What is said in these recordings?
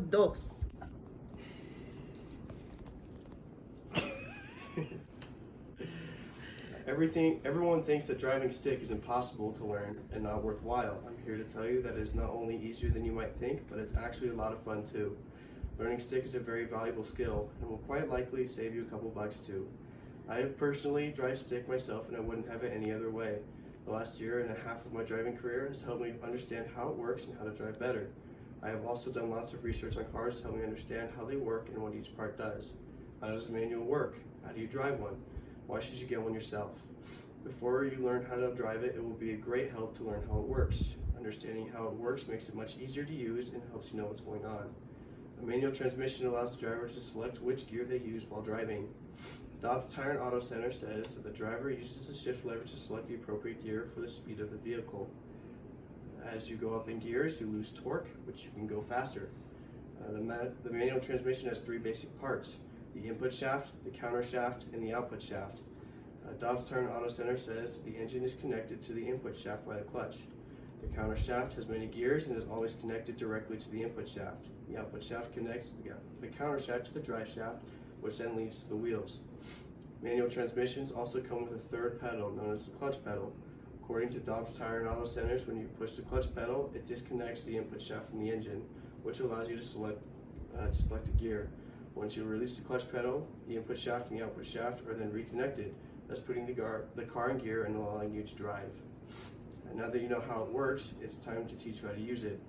dos. Everyone thinks that driving stick is impossible to learn and not worthwhile. I'm here to tell you that it is not only easier than you might think, but it's actually a lot of fun too. Learning stick is a very valuable skill and will quite likely save you a couple bucks too. I personally drive stick myself and I wouldn't have it any other way. The last year and a half of my driving career has helped me understand how it works and how to drive better. I have also done lots of research on cars to help me understand how they work and what each part does. How does a manual work? How do you drive one? Why should you get one yourself? Before you learn how to drive it, it will be a great help to learn how it works. Understanding how it works makes it much easier to use and helps you know what's going on. A manual transmission allows the driver to select which gear they use while driving. Dobbs Tire and Auto Center says that the driver uses the shift lever to select the appropriate gear for the speed of the vehicle. As you go up in gears, you lose torque, which you can go faster. The manual transmission has three basic parts: the input shaft, the counter shaft, and the output shaft. Dobbs Tire and Auto Center says that the engine is connected to the input shaft by the clutch. The counter shaft has many gears and is always connected directly to the input shaft. The output shaft connects the counter shaft to the drive shaft, which then leads to the wheels. Manual transmissions also come with a third pedal known as the clutch pedal. According to Dobbs Tire and Auto Centers, when you push the clutch pedal, it disconnects the input shaft from the engine, which allows you to select a gear. Once you release the clutch pedal, the input shaft and the output shaft are then reconnected, thus putting the car in gear and allowing you to drive. And now that you know how it works, it's time to teach you how to use it.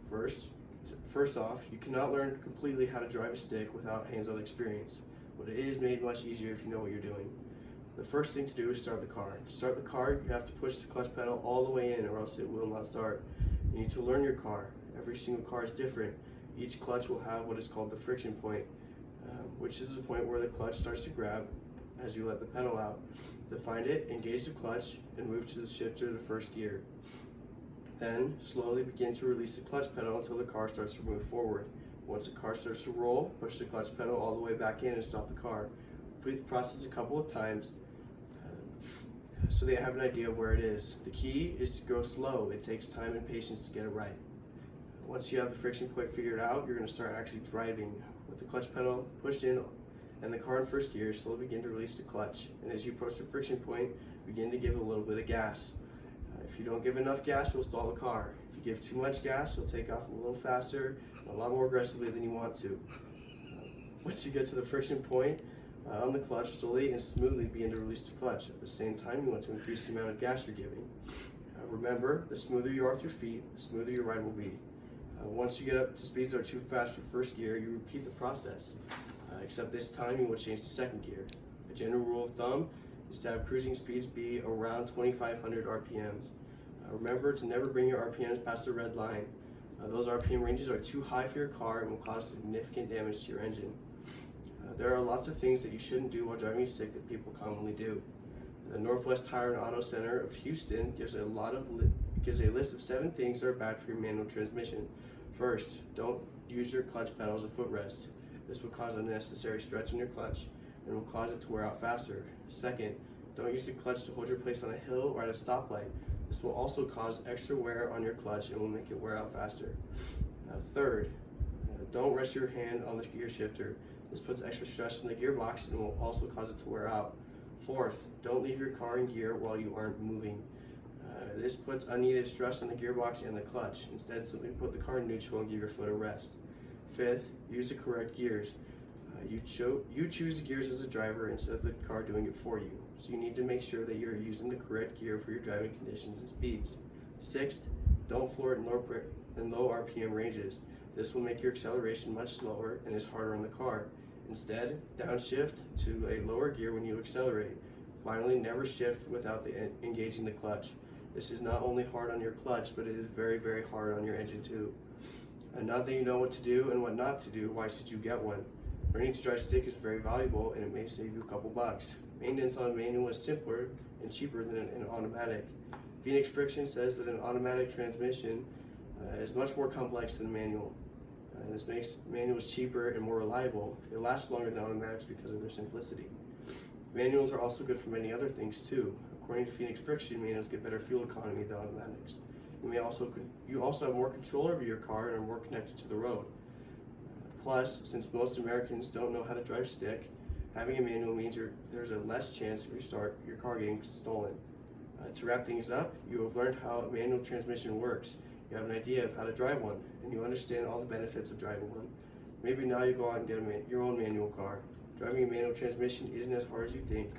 First off, you cannot learn completely how to drive a stick without hands-on experience, but it is made much easier if you know what you're doing. The first thing to do is start the car. To start the car, you have to push the clutch pedal all the way in or else it will not start. You need to learn your car. Every single car is different. Each clutch will have what is called the friction point, which is the point where the clutch starts to grab as you let the pedal out. To find it, engage the clutch and move to the shifter to first gear. Then, slowly begin to release the clutch pedal until the car starts to move forward. Once the car starts to roll, push the clutch pedal all the way back in and stop the car. Repeat the process a couple of times so they have an idea of where it is. The key is to go slow. It takes time and patience to get it right. Once you have the friction point figured out, you're going to start actually driving. With the clutch pedal pushed in and the car in first gear, slowly begin to release the clutch. And as you approach the friction point, begin to give a little bit of gas. If you don't give enough gas, you'll stall the car. If you give too much gas, you'll take off a little faster, a lot more aggressively than you want to. Once you get to the friction point on the clutch, slowly and smoothly begin to release the clutch. At the same time, you want to increase the amount of gas you're giving. Remember, the smoother you are with your feet, the smoother your ride will be. Once you get up to speeds that are too fast for first gear, you repeat the process. Except this time you will change to second gear. A general rule of thumb is to have cruising speeds be around 2,500 RPMs. Remember to never bring your RPMs past the red line. Those RPM ranges are too high for your car and will cause significant damage to your engine. There are lots of things that you shouldn't do while driving a stick that people commonly do. The Northwest Tire and Auto Center of Houston gives a list of 7 things that are bad for your manual transmission. First, don't use your clutch pedal as a footrest. This will cause unnecessary stretch in your clutch and will cause it to wear out faster. Second, don't use the clutch to hold your place on a hill or at a stoplight. This will also cause extra wear on your clutch and will make it wear out faster. Third, don't rest your hand on the gear shifter. This puts extra stress on the gearbox and will also cause it to wear out. Fourth, don't leave your car in gear while you aren't moving. This puts unneeded stress on the gearbox and the clutch. Instead, simply put the car in neutral and give your foot a rest. Fifth, use the correct gears. You choose the gears as a driver instead of the car doing it for you. So you need to make sure that you're using the correct gear for your driving conditions and speeds. Sixth, don't floor it in low RPM ranges. This will make your acceleration much slower and is harder on the car. Instead, downshift to a lower gear when you accelerate. Finally, never shift without engaging the clutch. This is not only hard on your clutch, but it is very, very hard on your engine too. And now that you know what to do and what not to do, why should you get one? Learning to drive stick is very valuable and it may save you a couple bucks. Maintenance on a manual is simpler and cheaper than an automatic. Phoenix Friction says that an automatic transmission is much more complex than a manual. And this makes manuals cheaper and more reliable. They last longer than automatics because of their simplicity. Manuals are also good for many other things too. According to Phoenix Friction, manuals get better fuel economy than automatics. You also have more control over your car and are more connected to the road. Plus, since most Americans don't know how to drive stick, having a manual means there's a less chance of your car getting stolen. To wrap things up, you have learned how a manual transmission works. You have an idea of how to drive one, and you understand all the benefits of driving one. Maybe now you go out and get your own manual car. Driving a manual transmission isn't as hard as you think,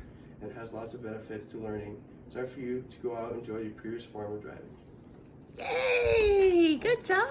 and has lots of benefits to learning. It's time for you to go out and enjoy your previous form of driving. Yay! Good job.